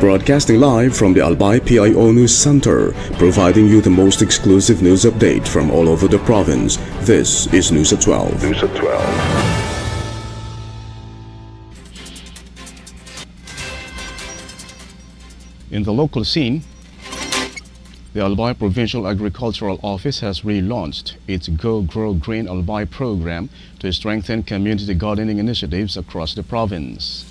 Broadcasting live from the Albay PIO News Center, providing you the most exclusive news update from all over the province. This is News at 12. News at 12. In the local scene, the Albay Provincial Agricultural Office has relaunched its Go Grow Green Albay program to strengthen community gardening initiatives across the province.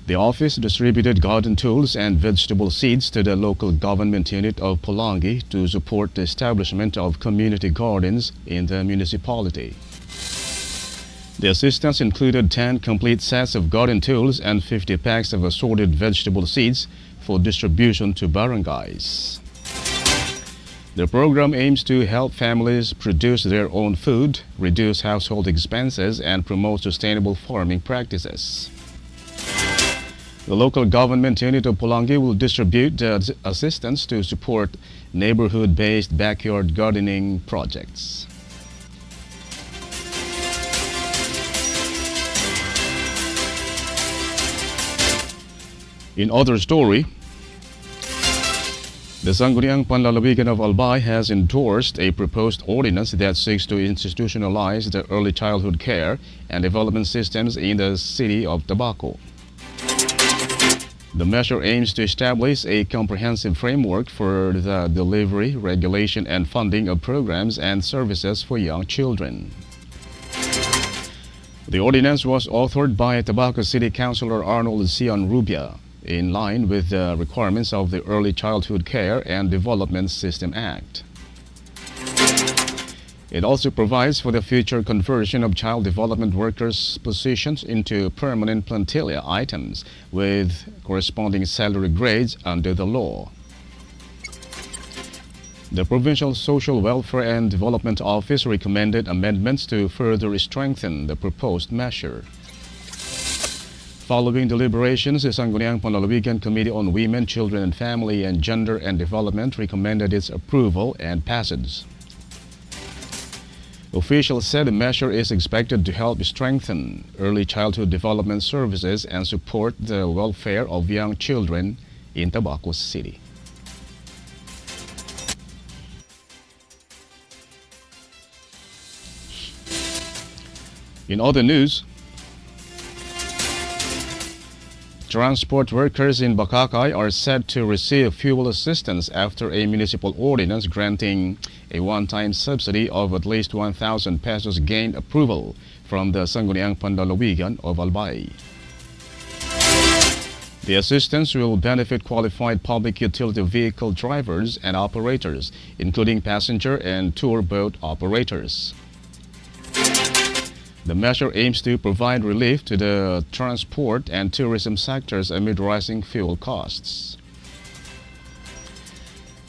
The office distributed garden tools and vegetable seeds to the local government unit of Pulangi to support the establishment of community gardens in the municipality. The assistance included 10 complete sets of garden tools and 50 packs of assorted vegetable seeds for distribution to barangays. The program aims to help families produce their own food, reduce household expenses, and promote sustainable farming practices. The local government unit of Pulangi will distribute the assistance to support neighborhood-based backyard gardening projects. In other story, the Sangguniang Panlalawigan of Albay has endorsed a proposed ordinance that seeks to institutionalize the early childhood care and development systems in the city of Tabaco. The measure aims to establish a comprehensive framework for the delivery, regulation, and funding of programs and services for young children. The ordinance was authored by Tabaco City Councilor Arnold Sion Rubia, in line with the requirements of the Early Childhood Care and Development System Act. It also provides for the future conversion of child development workers' positions into permanent plantilla items with corresponding salary grades under the law. The Provincial Social Welfare and Development Office recommended amendments to further strengthen the proposed measure. Following deliberations, the Sangguniang Panlalawigan Committee on Women, Children and Family and Gender and Development recommended its approval and passage. Officials said the measure is expected to help strengthen early childhood development services and support the welfare of young children in Tabaco City. In other news, transport workers in Bakakay are set to receive fuel assistance after a municipal ordinance granting a one-time subsidy of at least 1,000 pesos gained approval from the Sangguniang Panlalawigan of Albay. The assistance will benefit qualified public utility vehicle drivers and operators, including passenger and tour boat operators. The measure aims to provide relief to the transport and tourism sectors amid rising fuel costs.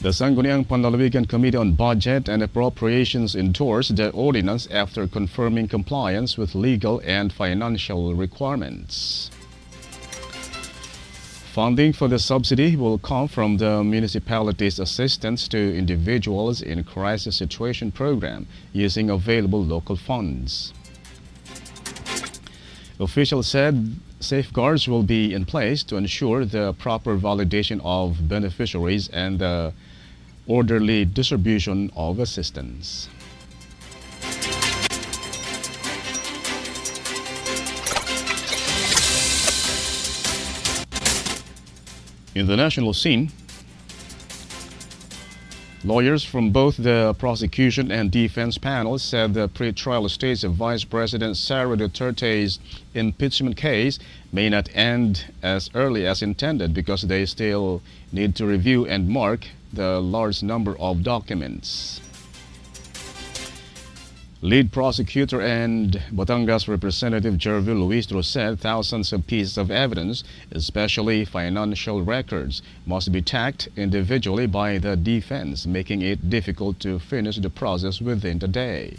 The Sangguniang Panlalawigan Committee on Budget and Appropriations endorsed the ordinance after confirming compliance with legal and financial requirements. Funding for the subsidy will come from the municipality's assistance to individuals in crisis situation program using available local funds. Officials said safeguards will be in place to ensure the proper validation of beneficiaries and the orderly distribution of assistance. In the national scene, lawyers from both the prosecution and defense panels said the pre-trial stage of Vice President Sara Duterte's impeachment case may not end as early as intended because they still need to review and mark the large number of documents. Lead prosecutor and Batangas Representative Jervil Luistro said thousands of pieces of evidence, especially financial records, must be tacked individually by the defense, making it difficult to finish the process within the day.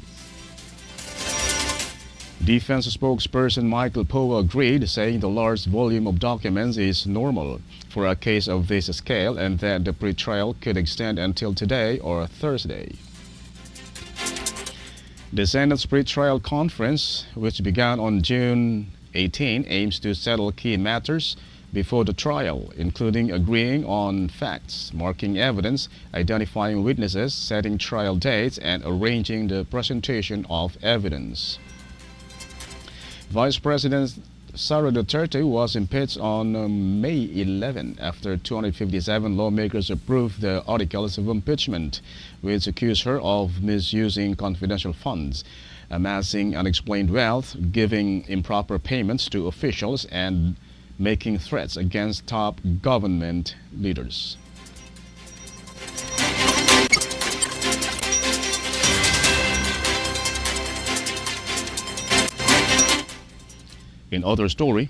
Defense spokesperson Michael Poe agreed, saying the large volume of documents is normal for a case of this scale and that the pretrial could extend until today or Thursday. The Senate's pre-trial conference, which began on June 18, aims to settle key matters before the trial, including agreeing on facts, marking evidence, identifying witnesses, setting trial dates, and arranging the presentation of evidence. Vice President Sara Duterte was impeached on May 11 after 257 lawmakers approved the articles of impeachment, which accuse her of misusing confidential funds, amassing unexplained wealth, giving improper payments to officials, and making threats against top government leaders. In other story,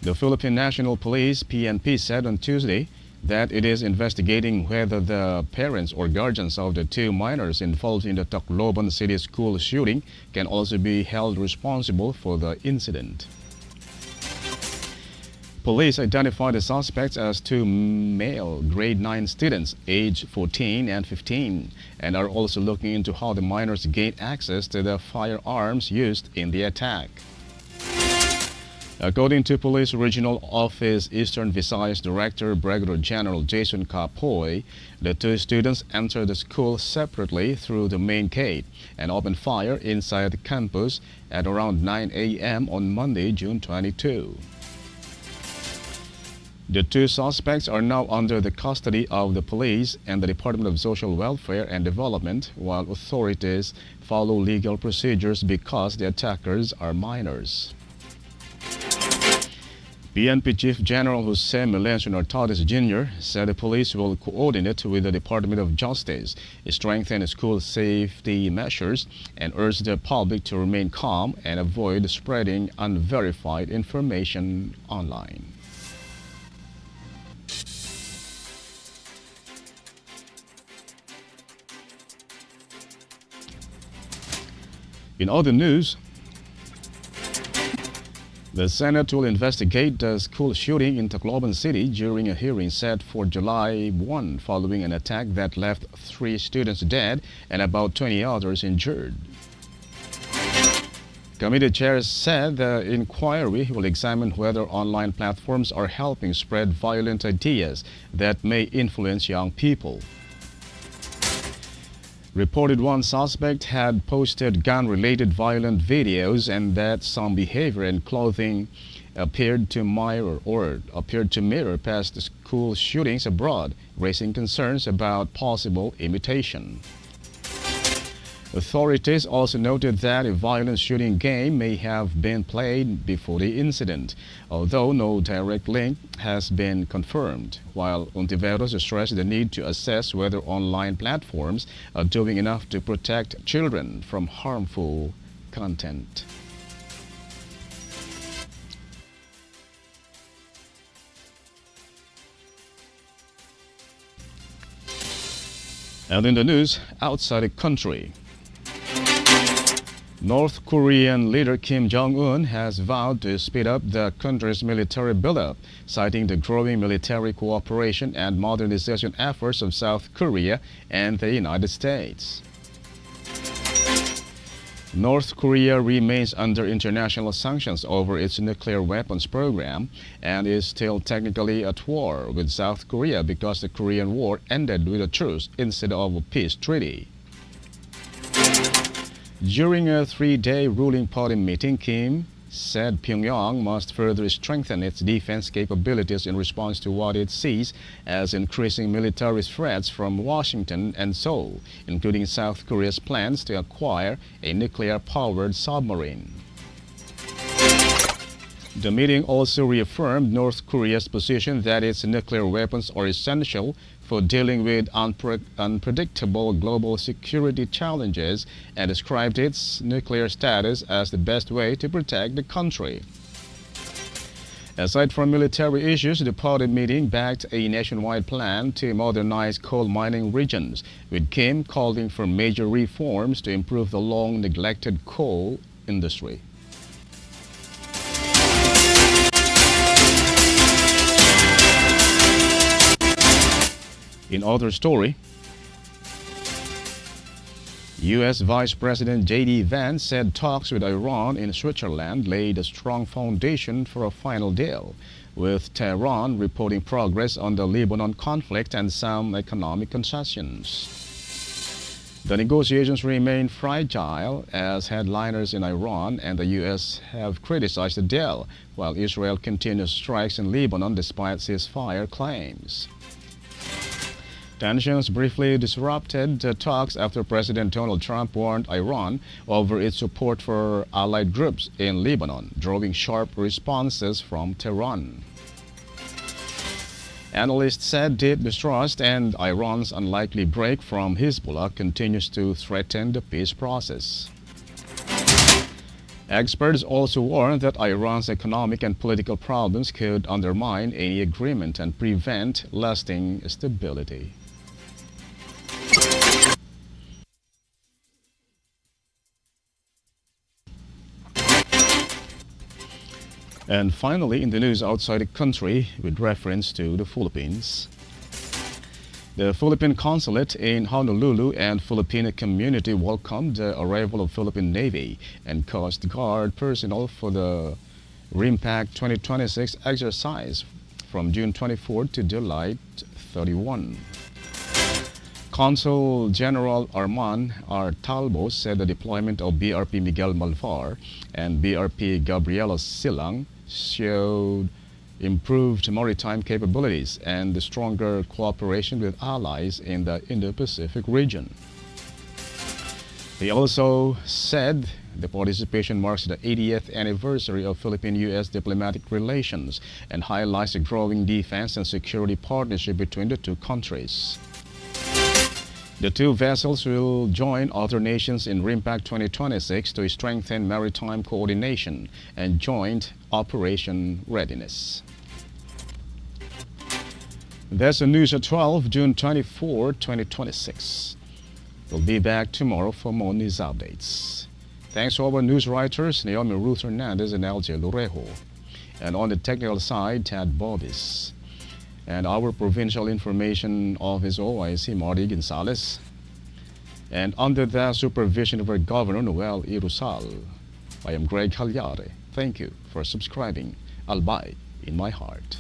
the Philippine National Police PNP said on Tuesday that it is investigating whether the parents or guardians of the two minors involved in the Tacloban City School shooting can also be held responsible for the incident. Police identified the suspects as two male grade 9 students aged 14 and 15 and are also looking into how the minors gained access to the firearms used in the attack. According to Police Regional Office Eastern Visayas Director Brigadier General Jason Capoy, the two students entered the school separately through the main gate and opened fire inside the campus at around 9 a.m. on Monday, June 22. The two suspects are now under the custody of the police and the Department of Social Welfare and Development, while authorities follow legal procedures because the attackers are minors. PNP Chief General Jose Melencio Nartades Jr. said the police will coordinate with the Department of Justice, strengthen school safety measures, and urge the public to remain calm and avoid spreading unverified information online. In other news, the Senate will investigate the school shooting in Tacloban City during a hearing set for July 1 following an attack that left 3 students dead and about 20 others injured. Committee chairs said the inquiry will examine whether online platforms are helping spread violent ideas that may influence young people. Reported one suspect had posted gun-related violent videos and that some behavior and clothing appeared to mirror past school shootings abroad, raising concerns about possible imitation. Authorities also noted that a violent shooting game may have been played before the incident, although no direct link has been confirmed, while Ontiveros stressed the need to assess whether online platforms are doing enough to protect children from harmful content. And in the news outside the country, North Korean leader Kim Jong-un has vowed to speed up the country's military buildup, citing the growing military cooperation and modernization efforts of South Korea and the United States. North Korea remains under international sanctions over its nuclear weapons program and is still technically at war with South Korea because the Korean War ended with a truce instead of a peace treaty. During a 3-day ruling party meeting, Kim said Pyongyang must further strengthen its defense capabilities in response to what it sees as increasing military threats from Washington and Seoul, including South Korea's plans to acquire a nuclear-powered submarine. The meeting also reaffirmed North Korea's position that its nuclear weapons are essential for dealing with unpredictable global security challenges and described its nuclear status as the best way to protect the country. Aside from military issues, the party meeting backed a nationwide plan to modernize coal mining regions, with Kim calling for major reforms to improve the long-neglected coal industry. In other story, U.S. Vice President J.D. Vance said talks with Iran in Switzerland laid a strong foundation for a final deal, with Tehran reporting progress on the Lebanon conflict and some economic concessions. The negotiations remain fragile as headliners in Iran and the U.S. have criticized the deal, while Israel continues strikes in Lebanon despite ceasefire claims. Tensions briefly disrupted the talks after President Donald Trump warned Iran over its support for allied groups in Lebanon, drawing sharp responses from Tehran. Analysts said deep distrust and Iran's unlikely break from Hezbollah continues to threaten the peace process. Experts also warn that Iran's economic and political problems could undermine any agreement and prevent lasting stability. And finally, in the news outside the country, with reference to the Philippines, the Philippine Consulate in Honolulu and Filipino community welcomed the arrival of Philippine Navy and Coast Guard personnel for the RIMPAC 2026 exercise from June 24 to July 31. Consul General Arman R. Talbo said the deployment of BRP Miguel Malvar and BRP Gabriela Silang showed improved maritime capabilities and stronger cooperation with allies in the Indo-Pacific region. He also said the participation marks the 80th anniversary of Philippine-U.S. diplomatic relations and highlights the growing defense and security partnership between the two countries. The two vessels will join other nations in RIMPAC 2026 to strengthen maritime coordination and joint operation readiness. That's the news at 12, June 24, 2026. We'll be back tomorrow for more news updates. Thanks to our news writers, Naomi Ruth Hernandez and LJ Lorejo. And on the technical side, Tad Bobis. And our Provincial Information Office OIC Marty Gonzalez, and under the supervision of our Governor Noel Irusal. I am Greg Hallare. Thank you for subscribing. Albay in my heart.